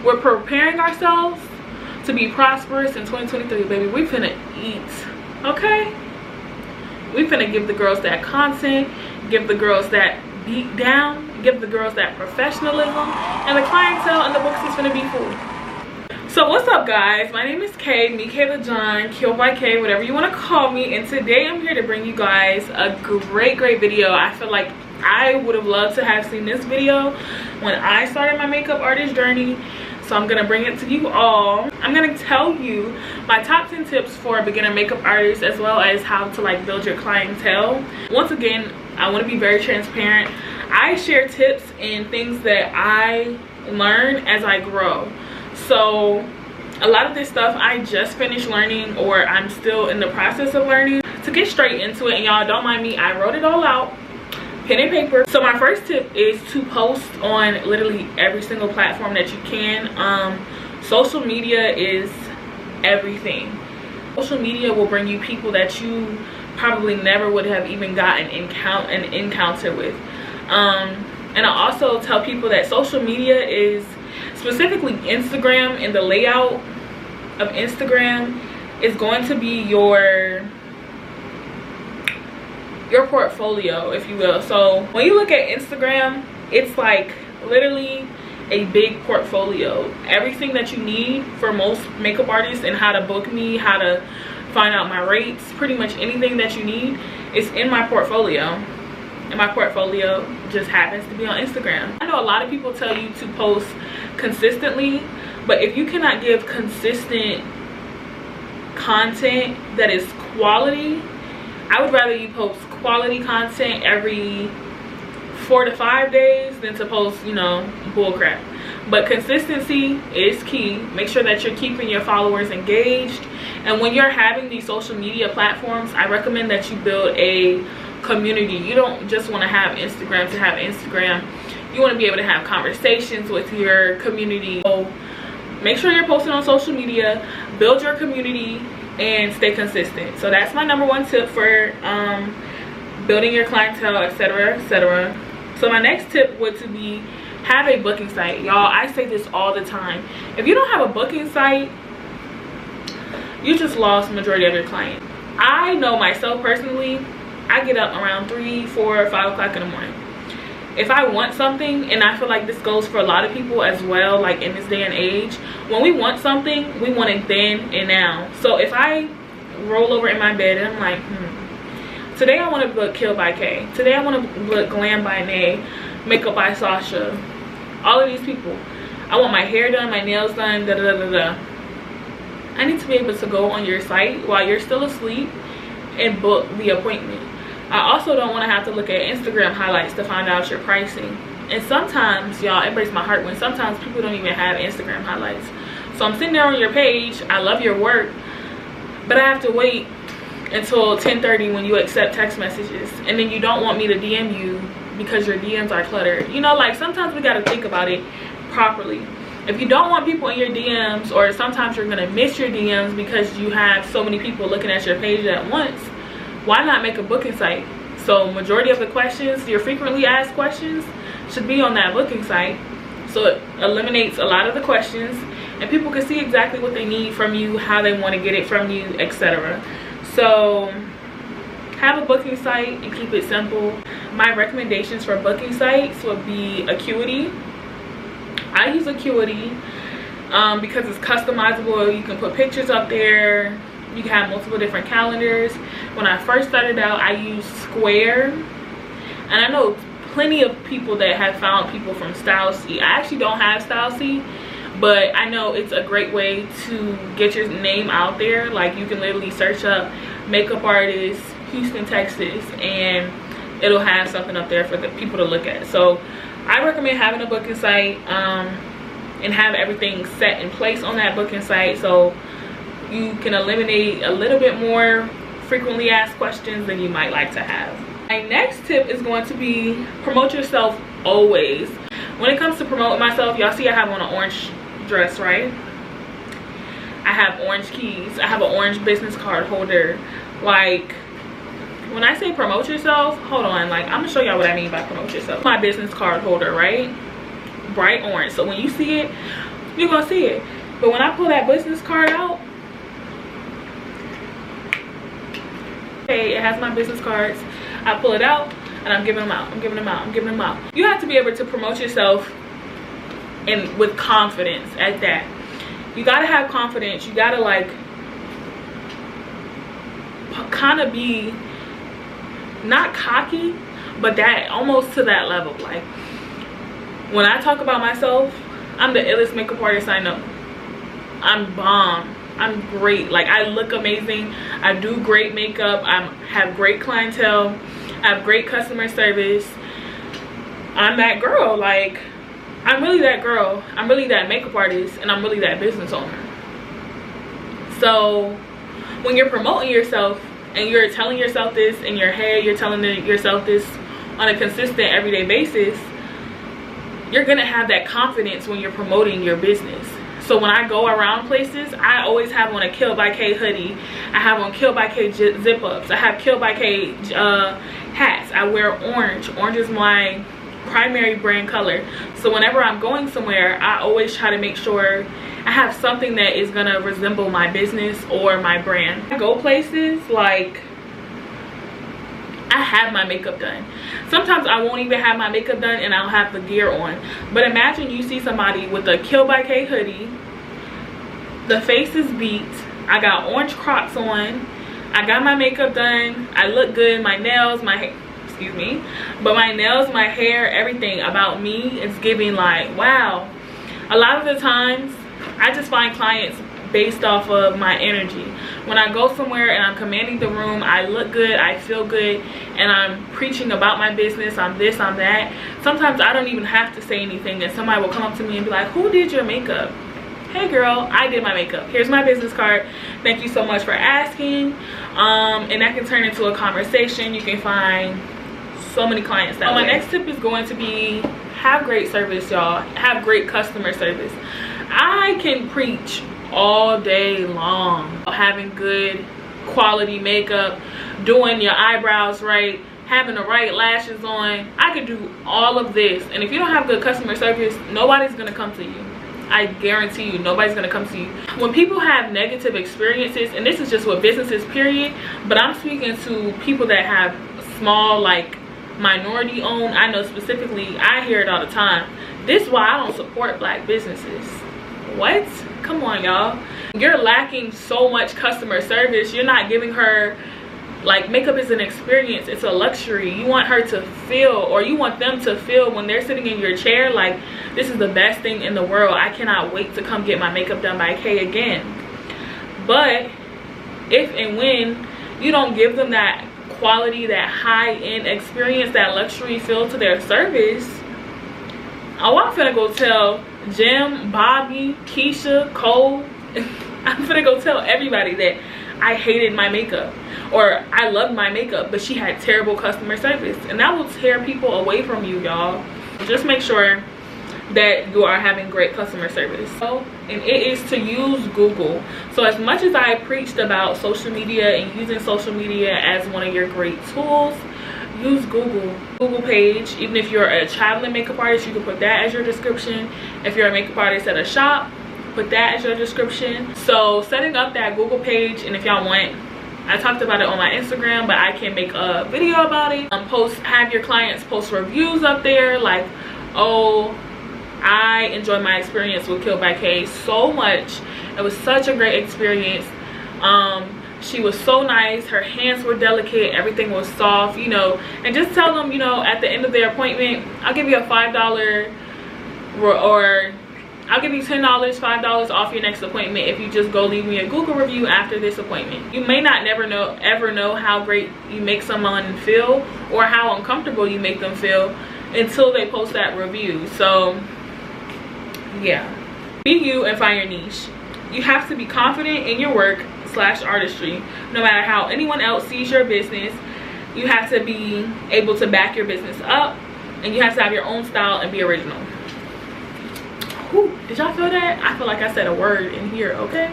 We're preparing ourselves to be prosperous in 2023, baby. We finna eat, okay? We finna give the girls that content, give the girls that beat down, give the girls that professionalism, and the clientele and the books is finna be full. So what's up, guys? My name is Kay, me Kayla John, Kill by Kay, whatever you want to call me, and today I'm here to bring you guys a great video. I feel like I would have loved to have seen this video when I started my makeup artist journey, so I'm gonna bring it to you all. I'm gonna tell you my top 10 tips for a beginner makeup artist, as well as how to like build your clientele. Once again, I want to be very transparent. I share tips and things that I learn as I grow. So a lot of this stuff I just finished learning, or I'm still in the process of learning. To get straight into it, and y'all don't mind me, I wrote it all out, pen and paper. So my first tip is to post on literally every single platform that you can. Social media is everything. Social media will bring you people that you probably never would have even gotten an encounter with. And I also tell people that social media is, specifically Instagram, and the layout of Instagram is going to be your portfolio, if you will. So when you look at Instagram, it's like literally a big portfolio. Everything that you need for most makeup artists, and how to book me, how to find out my rates, pretty much anything that you need is in my portfolio. And my portfolio just happens to be on Instagram. I know a lot of people tell you to post consistently, but if you cannot give consistent content that is quality, I would rather you post quality content every 4 to 5 days than to post, you know, bullcrap. But consistency is key. Make sure that you're keeping your followers engaged. And when you're having these social media platforms, I recommend that you build a community. You don't just want to have Instagram to have Instagram. You want to be able to have conversations with your community. So make sure you're posting on social media, build your community, and stay consistent. So that's my #1 tip for building your clientele, etc., etc. So my next tip would to be have a booking site. Y'all, I say this all the time. If you don't have a booking site, you just lost the majority of your clients. I know myself personally, I get up around 3, 4, 5 o'clock in the morning. If I want something, and I feel like this goes for a lot of people as well, like in this day and age, when we want something, we want it then and now. So if I roll over in my bed and I'm like, today I want to book Kill by Kay, today I want to book Glam by Nay, Makeup by Sasha, all of these people, I want my hair done, my nails done, da da da da. I need to be able to go on your site while you're still asleep and book the appointment. I also don't want to have to look at Instagram highlights to find out your pricing. And sometimes, y'all, it breaks my heart when sometimes people don't even have Instagram highlights. So I'm sitting there on your page, I love your work, but I have to wait until 10:30 when you accept text messages, and then you don't want me to DM you because your DMs are cluttered. You know, like sometimes we got to think about it properly. If you don't want people in your DMs, or sometimes you're gonna miss your DMs because you have so many people looking at your page at once, why not make a booking site? So majority of the questions, your frequently asked questions, should be on that booking site. So it eliminates a lot of the questions, and people can see exactly what they need from you, how they want to get it from you, etc. So have a booking site and keep it simple. My recommendations for booking sites would be Acuity. I use Acuity because it's customizable. You can put pictures up there. You can have multiple different calendars. When I first started out, I used Square, and I know plenty of people that have found people from StyleC. I actually don't have StyleC, but I know it's a great way to get your name out there. Like, you can literally search up makeup artist Houston, Texas, and it'll have something up there for the people to look at. So I recommend having a booking site and have everything set in place on that booking site, so you can eliminate a little bit more frequently asked questions than you might like to have. My next tip is going to be promote yourself always. When it comes to promoting myself, y'all see I have on an orange dress, right? I have orange keys. I have an orange business card holder. Like, when I say promote yourself, hold on, like, I'm gonna show y'all what I mean by promote yourself. My business card holder, right? Bright orange. So when you see it, you're gonna see it. But when I pull that business card out, okay, it has my business cards. I pull it out and I'm giving them out. I'm giving them out. I'm giving them out. You have to be able to promote yourself and with confidence at that. You gotta have confidence. You gotta like kind of be not cocky, but that almost to that level. Like when I talk about myself, I'm the illest makeup artist I know. I'm bomb. I'm great. Like I look amazing. I do great makeup. I have great clientele. I have great customer service. I'm that girl. Like I'm really that girl. I'm really that makeup artist, and I'm really that business owner. So when you're promoting yourself and you're telling yourself this in your head, you're telling yourself this on a consistent everyday basis, you're gonna have that confidence when you're promoting your business. So when I go around places, I always have on a Kill by Kay hoodie. I have on Kill by Kay zip ups. I have Kill by Kay hats. I wear orange. Orange is my primary brand color. So whenever I'm going somewhere, I always try to make sure I have something that is gonna resemble my business or my brand. I go places, like I have my makeup done. Sometimes I won't even have my makeup done and I'll have the gear on. But imagine you see somebody with a Kill by Kay hoodie, the face is beat, I got orange Crocs on, I got my makeup done, I look good, my nails, my hair, excuse me, but my nails, my hair, everything about me is giving like, wow. A lot of the times I just find clients based off of my energy. When I go somewhere and I'm commanding the room, I look good, I feel good, and I'm preaching about my business, I'm this, I'm that. Sometimes I don't even have to say anything and somebody will come up to me and be like, who did your makeup? Hey girl, I did my makeup. Here's my business card. Thank you so much for asking. And that can turn into a conversation. You can find so many clients that way. My next tip is going to be have great service, y'all. Have great customer service. I can preach all day long having good quality makeup, doing your eyebrows right, having the right lashes on. I could do all of this, and if you don't have good customer service, nobody's gonna come to you. I guarantee you, nobody's gonna come to you. When people have negative experiences, and this is just with businesses period, but I'm speaking to people that have small, like minority owned, I know specifically, I hear it all the time. This is why I don't support black businesses. What? Come on, y'all. You're lacking so much customer service. You're not giving her, like, makeup is an experience, it's a luxury. You want her to feel, or you want them to feel when they're sitting in your chair, like, this is the best thing in the world. I cannot wait to come get my makeup done by Kay again. But if and when you don't give them that quality, that high-end experience, that luxury feel to their service, oh, I'm finna go tell Jim, Bobby, Keisha, Cole, I'm finna go tell everybody that I hated my makeup, or I loved my makeup but she had terrible customer service, and that will tear people away from you, y'all. Just make sure that you are having great customer service. So, and it is to use Google. So as much as I preached about social media and using social media as one of your great tools, use Google page. Even if you're a traveling makeup artist, you can put that as your description. If you're a makeup artist at a shop, put that as your description. So setting up that Google page, and if y'all want, I talked about it on my Instagram, but I can make a video about it. Have your clients post reviews up there, like, oh, I enjoyed my experience with Kill by Kay so much. It was such a great experience. She was so nice, her hands were delicate, everything was soft, you know. And just tell them, you know, at the end of their appointment, I'll give you a $5 or I'll give you $10, $5 off your next appointment if you just go leave me a Google review after this appointment. You may not ever know how great you make someone feel or how uncomfortable you make them feel until they post that review. So yeah, be you and find your niche. You have to be confident in your work / artistry. No matter how anyone else sees your business, you have to be able to back your business up, and you have to have your own style and be original. Whew, did y'all feel that? I feel like I said a word in here. Okay,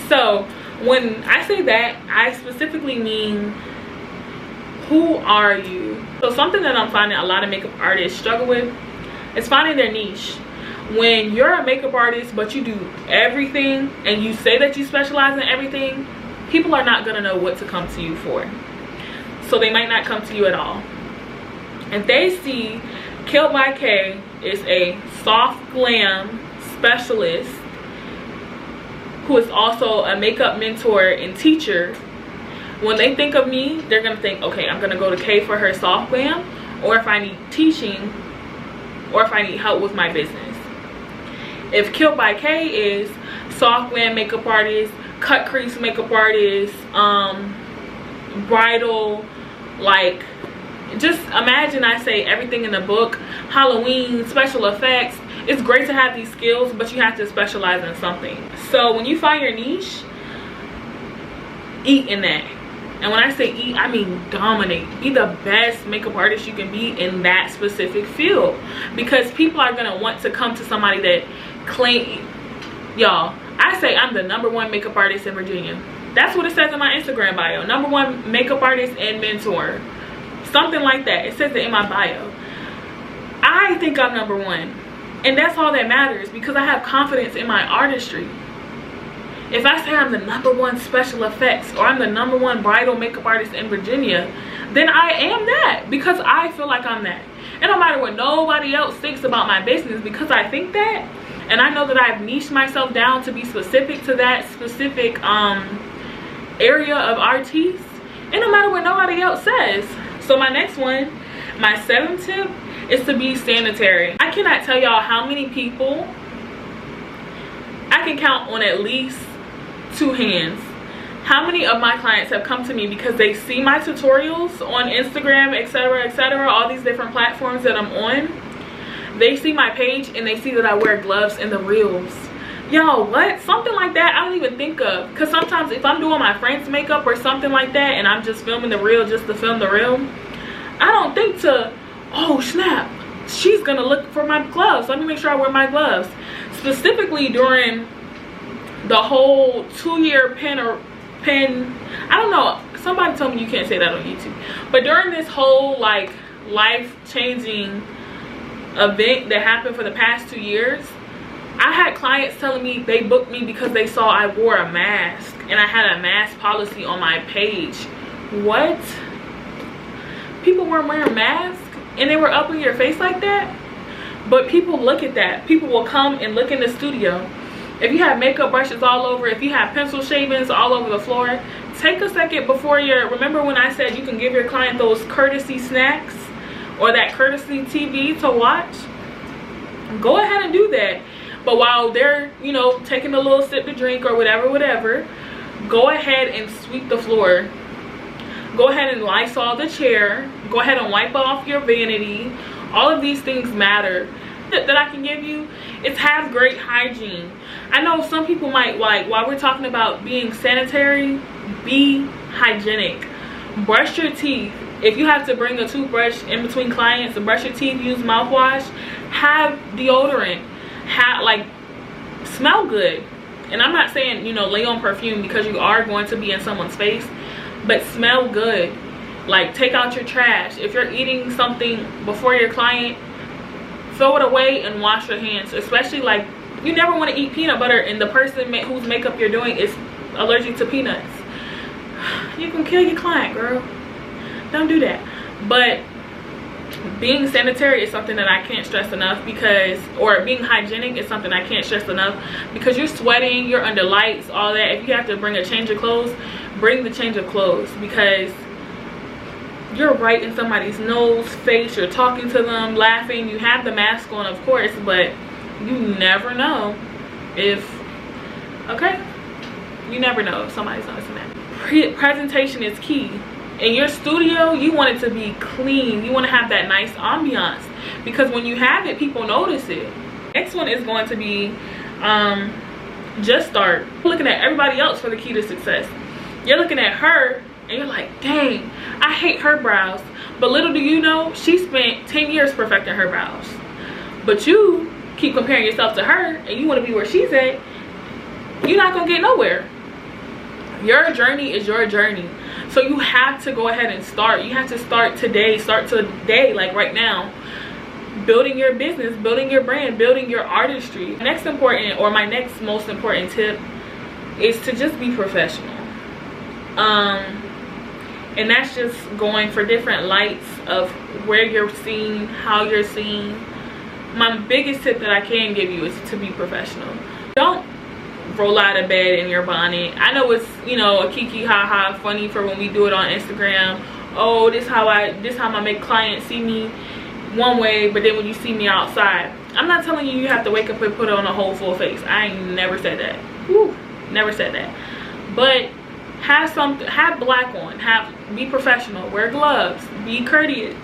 so when I say that, I specifically mean, who are you? So something that I'm finding a lot of makeup artists struggle with is finding their niche. when you're a makeup artist but you do everything and you say that you specialize in everything, people are not gonna know what to come to you for. So they might not come to you at all. If they see Clientele by Kay is a soft glam specialist who is also a makeup mentor and teacher, when they think of me, they're gonna think, okay, I'm gonna go to Kay for her soft glam, or if I need teaching, or if I need help with my business. If Clientele by Kay is soft glam makeup artist, cut crease makeup artist, bridal, like, just imagine I say everything in the book, Halloween, special effects. It's great to have these skills, but you have to specialize in something. So when you find your niche, eat in that. And when I say eat, I mean dominate. Be the best makeup artist you can be in that specific field, because people are gonna want to come to somebody that claim. Y'all, I say I'm the #1 makeup artist in Virginia. That's what it says in my Instagram bio. #1 makeup artist and mentor, something like that. It says it in my bio. I think I'm #1, and that's all that matters, because I have confidence in my artistry. If I say I'm the #1 special effects, or I'm the #1 bridal makeup artist in Virginia, then I am that, because I feel like I'm that. It don't matter what nobody else thinks about my business, because I think that, and I know that I've niched myself down to be specific to that specific area of artists. It don't matter what nobody else says. So my next one, my 7th tip, is to be sanitary. I cannot tell y'all how many people, I can count on at least 2 hands, how many of my clients have come to me because they see my tutorials on Instagram, etc., all these different platforms that I'm on. They see my page and they see that I wear gloves in the reels. Yo, what? Something like that I don't even think of, because sometimes if I'm doing my friend's makeup or something like that and I'm just filming the reel just to film the reel, I don't think to, oh snap, she's gonna look for my gloves, let me make sure I wear my gloves. Specifically during the whole 2-year I don't know, somebody told me you can't say that on YouTube, but during this whole like life-changing event that happened for the past 2 years, I had clients telling me they booked me because they saw I wore a mask and I had a mask policy on my page. What? People weren't wearing masks and they were up in your face like that? But people look at that. People will come and look in the studio. If you have makeup brushes all over, if you have pencil shavings all over the floor, take a second before remember when I said you can give your client those courtesy snacks or that courtesy TV to watch? Go ahead and do that. But while they're, you know, taking a little sip to drink or whatever, go ahead and sweep the floor. Go ahead and Lysol the chair. Go ahead and wipe off your vanity. All of these things matter. That I can give you is have great hygiene. I know some people might like, while we're talking about being sanitary, be hygienic. Brush your teeth. If you have to bring a toothbrush in between clients and brush your teeth, use mouthwash, have deodorant, smell good. And I'm not saying, you know, lay on perfume, because you are going to be in someone's face, but smell good. Like, take out your trash. If you're eating something before your client, throw it away and wash your hands. Especially, like, you never want to eat peanut butter and the person whose makeup you're doing is allergic to peanuts. You can kill your client, girl. Don't do that. But being sanitary is something that I can't stress enough, or being hygienic is something I can't stress enough, because you're sweating, you're under lights, all that. If you have to bring a change of clothes, bring the change of clothes, because you're right in somebody's nose, face, you're talking to them, laughing, you have the mask on, of course, but you never know if, okay? You never know if somebody's noticing that. Presentation is key. In your studio, you want it to be clean. You want to have that nice ambiance, because when you have it, people notice it. Next one is going to be just start. Looking at everybody else for the key to success. You're looking at her and you're like, dang, I hate her brows. But little do you know, she spent 10 years perfecting her brows. But you keep comparing yourself to her and you want to be where she's at, you're not going to get nowhere. Your journey is your journey. So you have to go ahead and start. You have to start today. Start today, like right now. building your business, building your brand, building your artistry. My next most important tip is to just be professional. And that's just going for different lights of where you're seen, how you're seen. My biggest tip that I can give you is to be professional. Don't roll out of bed in your bonnet. I know it's, you know, a kiki ha funny for when we do it on Instagram. Oh, this how I make clients see me one way, but then when you see me outside, I'm not telling you have to wake up and put on a whole full face. I ain't never said that. Woo, never said that. But have black on, be professional, wear gloves, be courteous.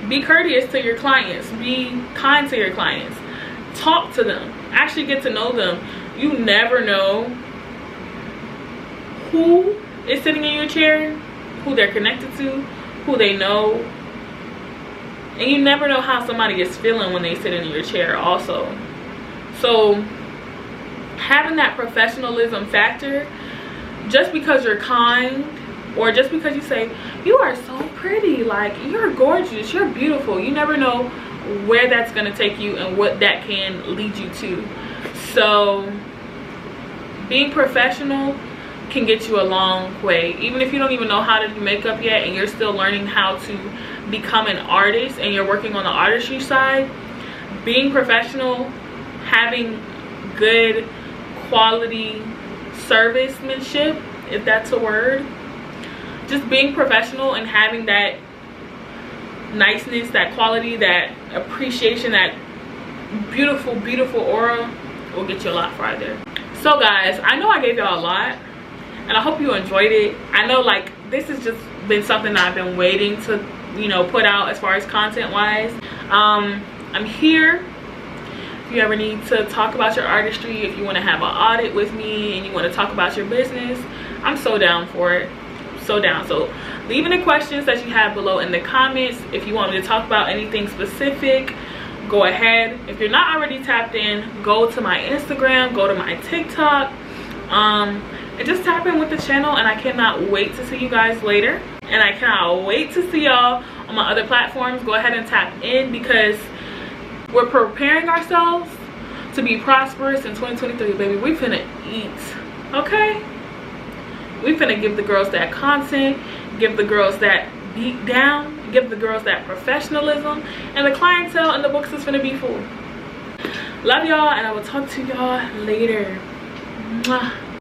Be courteous to your clients, be kind to your clients, talk to them, actually get to know them. You never know who is sitting in your chair, who they're connected to, who they know, and you never know how somebody is feeling when they sit in your chair also. So having that professionalism factor, just because you're kind, or just because you say you are so pretty, like you're gorgeous, you're beautiful, you never know where that's going to take you and what that can lead you to. So being professional can get you a long way. Even if you don't even know how to do makeup yet and you're still learning how to become an artist and you're working on the artistry side, being professional, having good quality servicemanship, if that's a word, just being professional and having that niceness, that quality, that appreciation, that beautiful aura will get you a lot farther. So guys, I know I gave y'all a lot and I hope you enjoyed it. I know, like, this has just been something that I've been waiting to, you know, put out as far as content wise. I'm here if you ever need to talk about your artistry, if you want to have an audit with me and you want to talk about your business. I'm so down for it, so down. So leave any questions that you have below in the comments. If you want me to talk about anything specific, go ahead. If you're not already tapped in, go to my Instagram, go to my TikTok, and just tap in with the channel. And I cannot wait to see you guys later, and I cannot wait to see y'all on my other platforms. Go ahead and tap in, because we're preparing ourselves to be prosperous in 2023, baby. We finna eat, okay? We finna give the girls that content, give the girls that beat down, give the girls that professionalism, and the clientele and the books is finna be full. Love y'all, and I will talk to y'all later. Mwah.